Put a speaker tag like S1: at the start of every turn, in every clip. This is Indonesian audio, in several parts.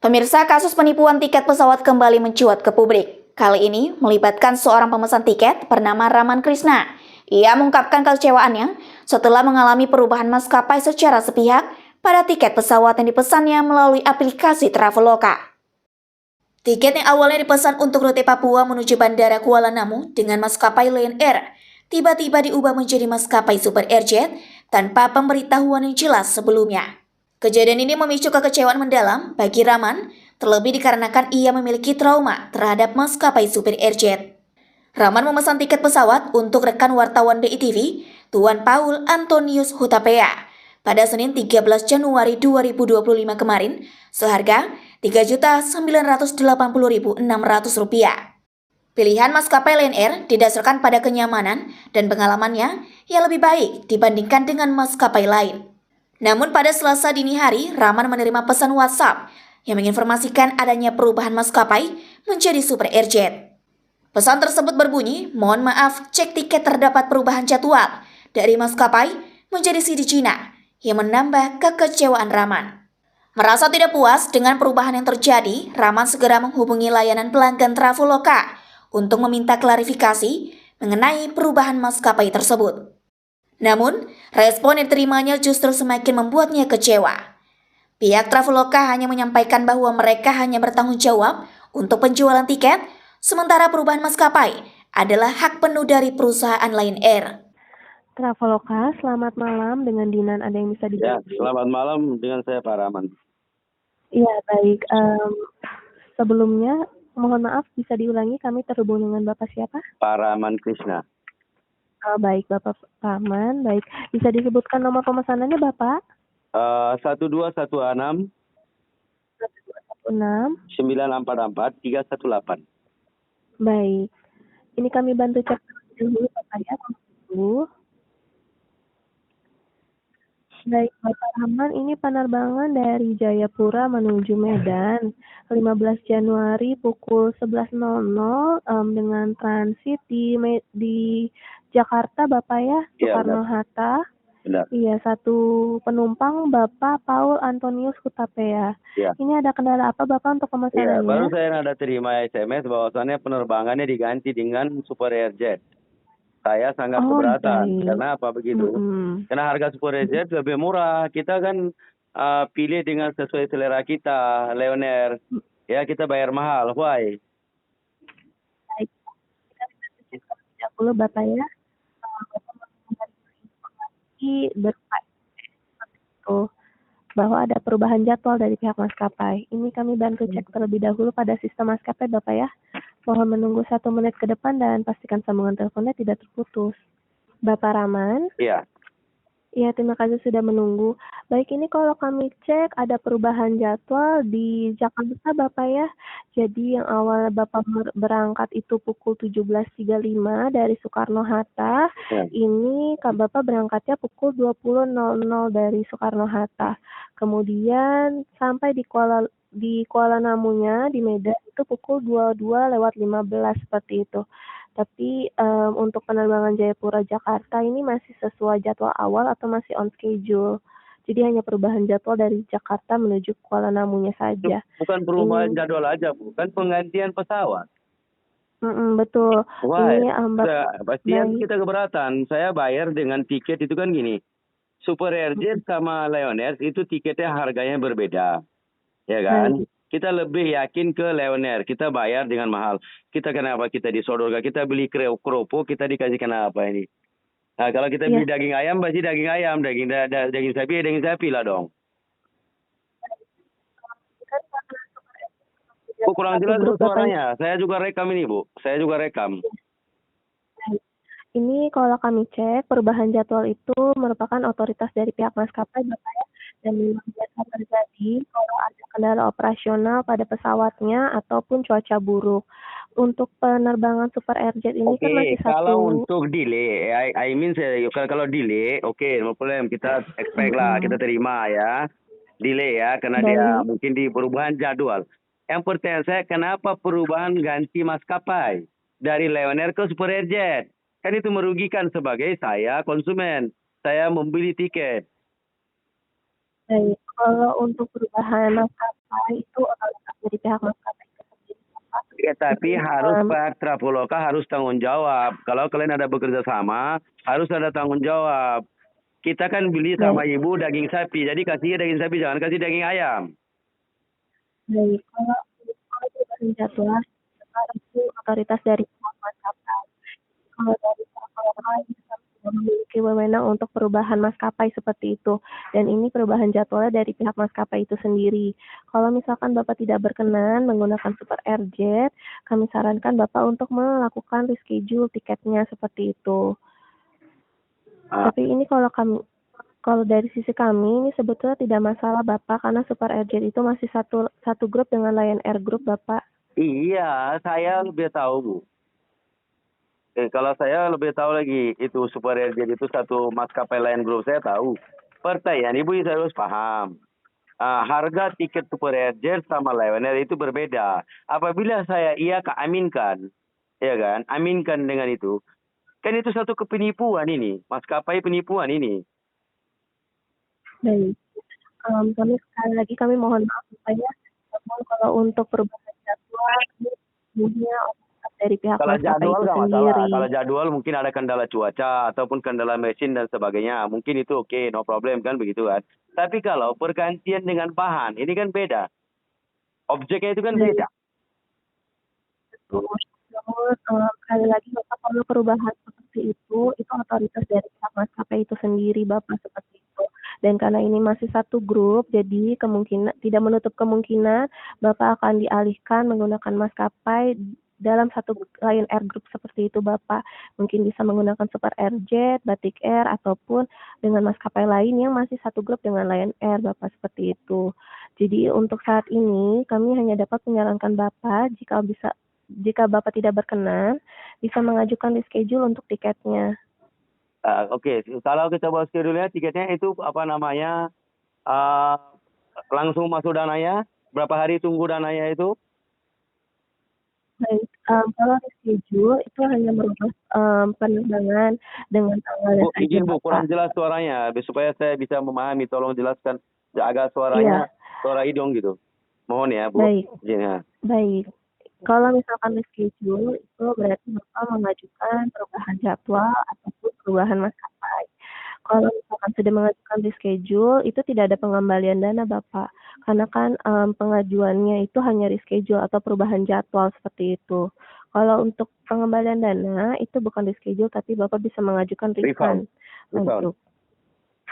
S1: Pemirsa, kasus penipuan tiket pesawat kembali mencuat ke publik. Kali ini melibatkan seorang pemesan tiket bernama Raman Krishna. Ia mengungkapkan kekecewaannya setelah mengalami perubahan maskapai secara sepihak pada tiket pesawat yang dipesannya melalui aplikasi Traveloka. Tiket yang awalnya dipesan untuk rute Papua menuju Bandara Kuala Namu dengan maskapai Lion Air, tiba-tiba diubah menjadi maskapai Super Airjet tanpa pemberitahuan yang jelas sebelumnya. Kejadian ini memicu kekecewaan mendalam bagi Raman, terlebih dikarenakan ia memiliki trauma terhadap maskapai Super Airjet. Raman memesan tiket pesawat untuk rekan wartawan BITV, Tuan Paul Antonius Hutapea, pada Senin 13 Januari 2025 kemarin, seharga Rp3.980.600. Pilihan maskapai Lion Air didasarkan pada kenyamanan dan pengalamannya yang lebih baik dibandingkan dengan maskapai lain. Namun pada Selasa dini hari, Raman menerima pesan WhatsApp yang menginformasikan adanya perubahan maskapai menjadi Super Airjet. Pesan tersebut berbunyi, "Mohon maaf, cek tiket terdapat perubahan jadwal dari maskapai menjadi CD Cina," yang menambah kekecewaan Raman. Merasa tidak puas dengan perubahan yang terjadi, Raman segera menghubungi layanan pelanggan Traveloka untuk meminta klarifikasi mengenai perubahan maskapai tersebut. Namun, respon yang diterimanya justru semakin membuatnya kecewa. Pihak Traveloka hanya menyampaikan bahwa mereka hanya bertanggung jawab untuk penjualan tiket, sementara perubahan maskapai adalah hak penuh dari perusahaan Lion Air.
S2: Traveloka, selamat malam dengan Dinan. Ada yang bisa
S3: Ya,
S2: dibantu?
S3: selamat malam dengan saya Pak Rahman.
S2: Iya, baik. Sebelumnya, mohon maaf bisa diulangi kami terhubung dengan Bapak siapa?
S3: Pak Rahman Krishna.
S2: Baik, Bapak Rahman. Baik, bisa disebutkan nomor pemesanannya Bapak?
S3: 12116
S2: 1216.
S3: 944 318.
S2: Baik. Ini kami bantu cek dulu Bapak ya. Dulu. Baik, Bapak Rahman, ini penerbangan dari Jayapura menuju Medan 15 Januari pukul 11.00 dengan transit di Jakarta Bapak ya,
S3: Iya,
S2: Soekarno-Hatta.
S3: Benar.
S2: Iya, satu penumpang Bapak Paul Antonius Hutapea.
S3: Ya.
S2: Ini ada kendala apa Bapak untuk
S3: Iya, baru
S2: pemesanannya?
S3: saya ada terima SMS bahwasannya penerbangannya diganti dengan Super Airjet. Saya sangat keberatan.
S2: Baik.
S3: Karena apa begitu? Karena harga Super Airjet lebih murah. Kita kan pilih dengan sesuai selera kita, Lion Air. Ya, kita bayar mahal. Why?
S2: Baik. Kita bisa cek terlebih dahulu Bapak ya. Berupa seperti itu, bahwa ada perubahan jadwal dari pihak maskapai. Ini kami bantu cek terlebih dahulu pada sistem maskapai Bapak ya. Mohon menunggu 1 menit ke depan dan pastikan sambungan teleponnya tidak terputus. Bapak Rahman?
S3: Iya.
S2: Iya, terima kasih sudah menunggu. Baik, ini kalau kami cek ada perubahan jadwal di Jakarta Bapak ya. Jadi yang awal Bapak berangkat itu pukul 17.35 dari Soekarno-Hatta.
S3: Ya.
S2: Ini Bapak berangkatnya pukul 20.00 dari Soekarno-Hatta. Kemudian sampai di Kuala Namunya di Medan itu pukul 22.15 seperti itu. Tapi untuk penerbangan Jayapura Jakarta ini masih sesuai jadwal awal atau masih on schedule. Jadi hanya perubahan jadwal dari Jakarta menuju Kuala Namunya saja.
S3: Bukan perubahan jadwal aja, bukan penggantian pesawat.
S2: Betul.
S3: Wah,
S2: Ini
S3: pastian kita keberatan. Saya bayar dengan tiket itu kan gini. Super Airjet sama Lion Air itu tiketnya harganya berbeda. Ya kan?
S2: Baik.
S3: Kita lebih yakin ke Lion Air. Kita bayar dengan mahal. Kita kenapa kita disodorkan? Kita beli kerupuk, kita dikasih kenapa ini? Nah, kalau kita beli daging ayam, pasti daging ayam. Daging sapi lah dong. Kurang jelas suaranya. Saya juga rekam ini, Bu. Saya juga rekam.
S2: Ini kalau kami cek, perubahan jadwal itu merupakan otoritas dari pihak maskapai Bapak ya. Dan memang biasa terjadi kalau ada kendala operasional pada pesawatnya ataupun cuaca buruk. Untuk penerbangan Super Airjet ini kan masih
S3: kalau untuk delay, I mean kalau delay, no problem, kita expect lah, kita terima ya. Delay ya, karena dia mungkin di perubahan jadwal. Yang pertanyaan saya, kenapa perubahan ganti maskapai dari Lion Air ke Super Airjet? Kan itu merugikan sebagai saya konsumen. Saya membeli tiket.
S2: Baik, kalau untuk perubahan maskapai itu pihak maskapai itu sendiri, Bapak.
S3: Ya, tapi
S2: Jadi,
S3: harus Pak Traveloka harus tanggung jawab. Kalau kalian ada bekerja sama, harus ada tanggung jawab. Kita kan beli sama
S2: baik,
S3: ibu daging sapi, jadi kasih daging sapi, jangan kasih daging ayam.
S2: baik. Kalau perubahan jadwal, itu otoritas dari pihak maskapai. Kalau dari traveloka ini kami tidak memiliki wewenang untuk perubahan maskapai seperti itu. Dan ini perubahan jadwalnya dari pihak maskapai itu sendiri. Kalau misalkan Bapak tidak berkenan menggunakan Super Airjet, kami sarankan Bapak untuk melakukan reschedule tiketnya seperti itu.
S3: Ah,
S2: Tapi ini kalau dari sisi kami ini sebetulnya tidak masalah Bapak karena Super Airjet itu masih satu grup dengan Lion Air Group Bapak.
S3: iya, saya lebih tahu, Bu. Kalau saya lebih tahu lagi, itu Super Airjet itu satu maskapai Lion Group, saya tahu. Pertanyaan Ibu harus paham. Harga tiket Super Airjet sama Lion Air itu berbeda. Apabila saya aminkan, ya kan, aminkan dengan itu, kan itu satu penipuan ini, maskapai penipuan ini.
S2: Baik. Kami sekali lagi kami mohon maaf supaya kalau untuk perubahan jadwal ini semuanya otoritas dari pihak
S3: Kalau
S2: maskapai
S3: jadwal
S2: itu
S3: nggak masalah.
S2: sendiri.
S3: Kalau jadwal mungkin ada kendala cuaca ataupun kendala mesin dan sebagainya. Mungkin itu oke, no problem kan begitu kan. Tapi kalau pergantian dengan bahan, ini kan beda. Objeknya itu kan beda.
S2: Betul. Namun sekali lagi Bapak kalau perubahan seperti itu otoritas dari pihak maskapai itu sendiri Bapak seperti itu. Dan karena ini masih satu grup, jadi tidak menutup kemungkinan Bapak akan dialihkan menggunakan maskapai dalam satu Lion Air Group seperti itu Bapak. Mungkin bisa menggunakan Super Airjet, Batik Air, ataupun dengan maskapai lain yang masih satu grup dengan Lion Air Bapak seperti itu. Jadi untuk saat ini kami hanya dapat menyarankan Bapak jika Bapak tidak berkenan, bisa mengajukan reschedule untuk tiketnya.
S3: Oke, kalau kita bahas schedule-nya, tiketnya itu apa namanya, langsung masuk dananya, berapa hari tunggu dananya itu?
S2: Baik, kalau reschedule itu hanya merubah penerbangan dengan tanggal
S3: Bu,
S2: dan
S3: izin Bu,
S2: Bapak.
S3: kurang jelas suaranya, supaya saya bisa memahami, tolong jelaskan agak suaranya, suara hidung gitu. Mohon ya Bu,
S2: Baik.
S3: izinnya.
S2: Baik. Kalau misalkan reschedule itu berarti Bapak mengajukan perubahan jadwal ataupun perubahan maskapai. Kalau misalkan sudah mengajukan reschedule itu tidak ada pengembalian dana Bapak. Karena kan pengajuannya itu hanya reschedule atau perubahan jadwal seperti itu. Kalau untuk pengembalian dana itu bukan reschedule tapi Bapak bisa mengajukan refund.
S3: Refund.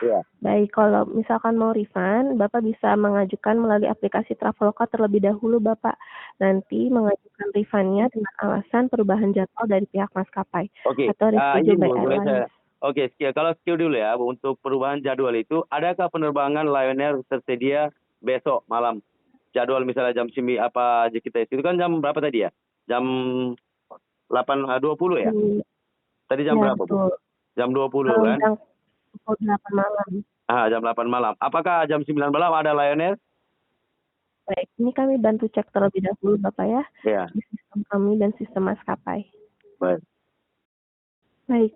S2: Ya. Baik, kalau misalkan mau refund, Bapak bisa mengajukan melalui aplikasi Traveloka terlebih dahulu, Bapak. Nanti mengajukan refundnya dengan alasan perubahan jadwal dari pihak maskapai.
S3: Oke,
S2: Atau reschedule
S3: izin
S2: by
S3: Bu, boleh
S2: airline.
S3: saya. Oke, kalau schedule ya, Bu, untuk perubahan jadwal itu, adakah penerbangan Lion Air tersedia besok malam? Jadwal misalnya jam 9 apa kita itu kan jam berapa tadi ya? Jam 8.20 ya? Tadi jam berapa,
S2: betul.
S3: Bu? Jam 20 kan?
S2: Pukul 8 malam.
S3: Jam 8 malam. Apakah jam 9 malam ada Lion Air?
S2: Baik, ini kami bantu cek terlebih dahulu Bapak ya.
S3: Iya.
S2: Di sistem kami dan sistem maskapai.
S3: Baik.
S2: Baik,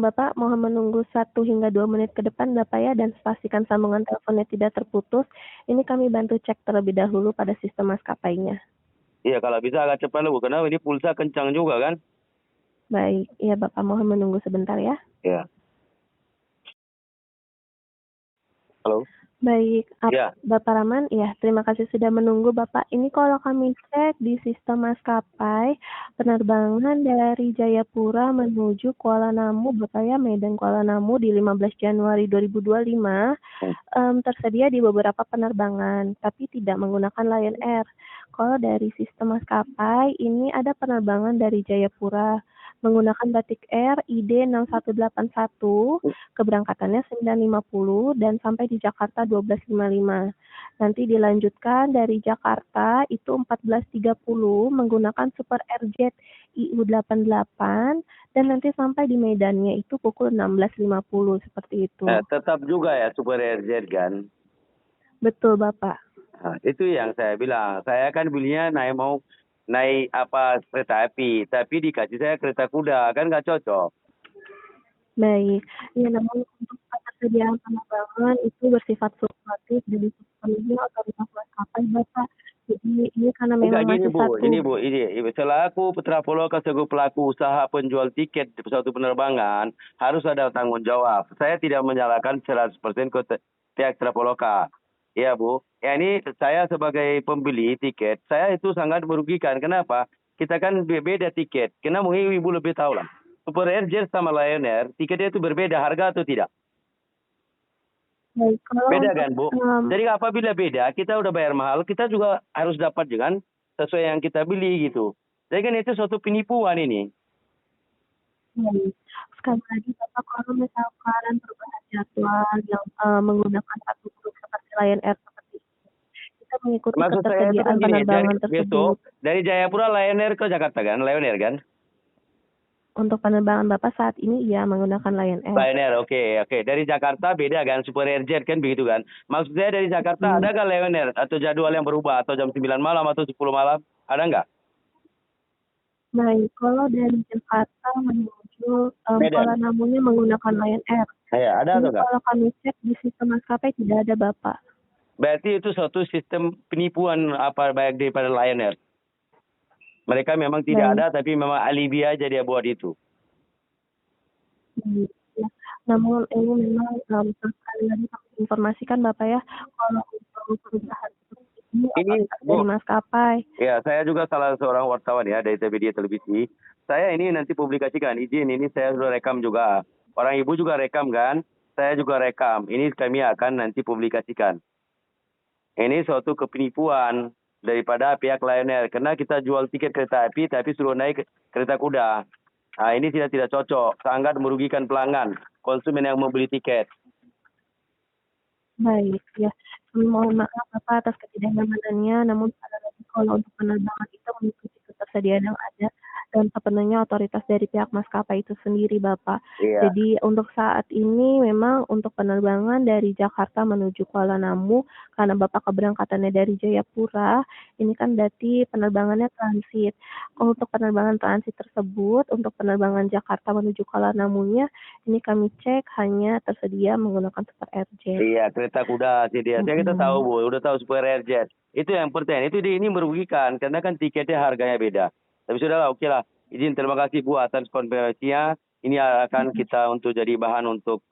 S2: Bapak mohon menunggu 1 hingga 2 menit ke depan Bapak ya, dan pastikan sambungan teleponnya tidak terputus. Ini kami bantu cek terlebih dahulu pada sistem maskapainya.
S3: Iya, kalau bisa agak cepat Bu, karena ini pulsa kencang juga kan?
S2: Baik, iya Bapak mohon menunggu sebentar ya.
S3: Iya. Halo?
S2: Baik,
S3: Ya.
S2: Bapak Rahman, ya terima kasih sudah menunggu Bapak. Ini kalau kami cek di sistem maskapai, penerbangan dari Jayapura menuju Kuala Namu Bapak ya, Medan Kuala Namu di 15 Januari 2025, tersedia di beberapa penerbangan, tapi tidak menggunakan Lion Air. Kalau dari sistem maskapai, ini ada penerbangan dari Jayapura menggunakan Batik Air ID 6181, keberangkatannya 9.50 dan sampai di Jakarta 12.55. Nanti dilanjutkan dari Jakarta itu 14.30 menggunakan Super Airjet IU88 dan nanti sampai di Medannya itu pukul 16.50 seperti itu.
S3: Tetap juga ya Super Airjet kan?
S2: Betul Bapak.
S3: Nah, itu yang saya bilang. Saya kan belinya naik kereta api, tapi dikasih saya kereta kuda, kan nggak cocok.
S2: Baik, ya namun untuk ketersediaan penerbangan itu bersifat fluktuatif dan sepenuhnya otoritas maskapai, Bapak. Jadi ini karena
S3: Enggak
S2: memang
S3: gini
S2: masih
S3: Bu,
S2: satu.
S3: ini Bu, ini selaku Traveloka sebagai pelaku usaha penjual tiket di suatu penerbangan harus ada tanggung jawab. Saya tidak menyalahkan 100% ke pihak Traveloka. Iya Bu, ya ini saya sebagai pembeli tiket, saya itu sangat merugikan. Kenapa? Kita kan beda tiket. Karena mungkin Ibu lebih tahu lah. Super Airjet sama Lion Air, tiketnya itu berbeda harga atau tidak?
S2: Baik, kalau
S3: Beda
S2: untuk
S3: kan Bu? Jadi apabila beda, kita udah bayar mahal, kita juga harus dapat dengan sesuai yang kita beli gitu. Jadi kan itu suatu penipuan ini.
S2: baik. Sekali lagi Bapak, kalau misalkan perubahan jadwal yang menggunakan satu grup seperti Lion Air seperti itu, kita mengikuti
S3: Maksud saya itu kan
S2: ketersediaan
S3: gini, dari
S2: penerbangan
S3: besok
S2: tersebut.
S3: dari Jayapura Lion Air ke Jakarta kan, Lion Air kan?
S2: Untuk penerbangan Bapak saat ini ya menggunakan Lion Air.
S3: Lion Air, oke. Dari Jakarta beda kan, Super Airjet kan begitu kan. Maksud saya dari Jakarta ada nggak Lion Air atau jadwal yang berubah atau jam 9 malam atau 10 malam? Ada nggak?
S2: Baik, kalau dari Jakarta menuju
S3: Medan.
S2: Kuala Namunya menggunakan Lion Air.
S3: Ya, ada atau
S2: Ini
S3: nggak?
S2: kalau kami cek di sistem maskapai tidak ada Bapak.
S3: Berarti itu suatu sistem penipuan apa baik daripada Lion Air. Mereka memang tidak
S2: Baik.
S3: ada, tapi memang alibi aja dia buat itu.
S2: Ya. Namun ini memang sekali lagi kami informasikan Bapak ya, kalau untuk perubahan seperti ini otoritas
S3: Bu,
S2: dari maskapai.
S3: ya saya juga salah seorang wartawan ya dari media televisi. Saya ini nanti publikasikan, izin ini saya sudah rekam juga. Orang Ibu juga rekam kan? Saya juga rekam. Ini kami akan nanti publikasikan. Ini suatu kepenipuan daripada pihak Lion Air. Karena kita jual tiket kereta api tapi suruh naik kereta kuda. Nah, ini tidak cocok. Sangat merugikan pelanggan, konsumen yang membeli tiket.
S2: Baik, ya. Kami mohon maaf Bapak atas ketidaknyamanannya, namun sekali lagi kalau untuk penerbangan itu mengikuti ketersediaan yang ada dan sepenuhnya otoritas dari pihak maskapai itu sendiri Bapak.
S3: Iya.
S2: Jadi untuk saat ini memang untuk penerbangan dari Jakarta menuju Kuala Namu, karena Bapak keberangkatannya dari Jayapura, ini kan berarti penerbangannya transit. Untuk penerbangan transit tersebut, untuk penerbangan Jakarta menuju Kuala Namunya, ini kami cek hanya tersedia menggunakan Super Airjet.
S3: Iya, kereta kuda dia. Kita tahu Bu, udah tahu Super Airjet. Itu yang penting. Itu ini merugikan karena kan tiketnya harganya beda. Tapi sudahlah, oke lah. Izin terima kasih Bu atas konfirmasinya. Ini akan kita untuk jadi bahan untuk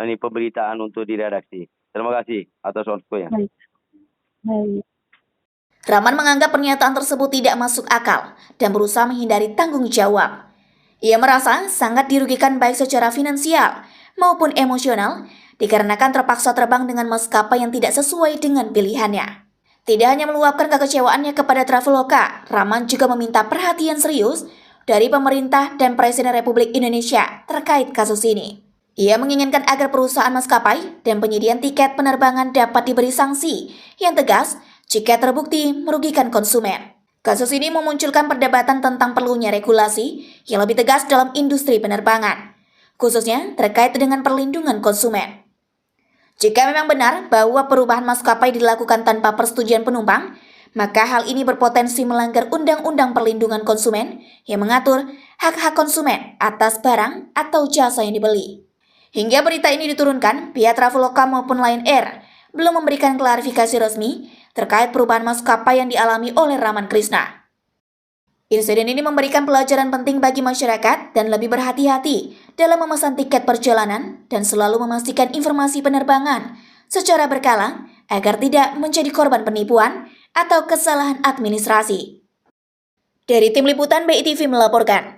S3: ini pemberitaan untuk di redaksi. Terima kasih atas waktunya.
S2: Baik. Baik.
S1: Rahman menganggap pernyataan tersebut tidak masuk akal dan berusaha menghindari tanggung jawab. Ia merasa sangat dirugikan baik secara finansial maupun emosional dikarenakan terpaksa terbang dengan maskapai yang tidak sesuai dengan pilihannya. Tidak hanya meluapkan kekecewaannya kepada Traveloka, Rahman juga meminta perhatian serius dari pemerintah dan Presiden Republik Indonesia terkait kasus ini. Ia menginginkan agar perusahaan maskapai dan penyediaan tiket penerbangan dapat diberi sanksi yang tegas jika terbukti merugikan konsumen. Kasus ini memunculkan perdebatan tentang perlunya regulasi yang lebih tegas dalam industri penerbangan, khususnya terkait dengan perlindungan konsumen. Jika memang benar bahwa perubahan maskapai dilakukan tanpa persetujuan penumpang, maka hal ini berpotensi melanggar Undang-Undang Perlindungan Konsumen yang mengatur hak-hak konsumen atas barang atau jasa yang dibeli. Hingga berita ini diturunkan, pihak Traveloka maupun Lion Air belum memberikan klarifikasi resmi terkait perubahan maskapai yang dialami oleh Rahman Krishna. Insiden ini memberikan pelajaran penting bagi masyarakat dan lebih berhati-hati dalam memesan tiket perjalanan dan selalu memastikan informasi penerbangan secara berkala agar tidak menjadi korban penipuan atau kesalahan administrasi. Dari Tim Liputan BITV melaporkan.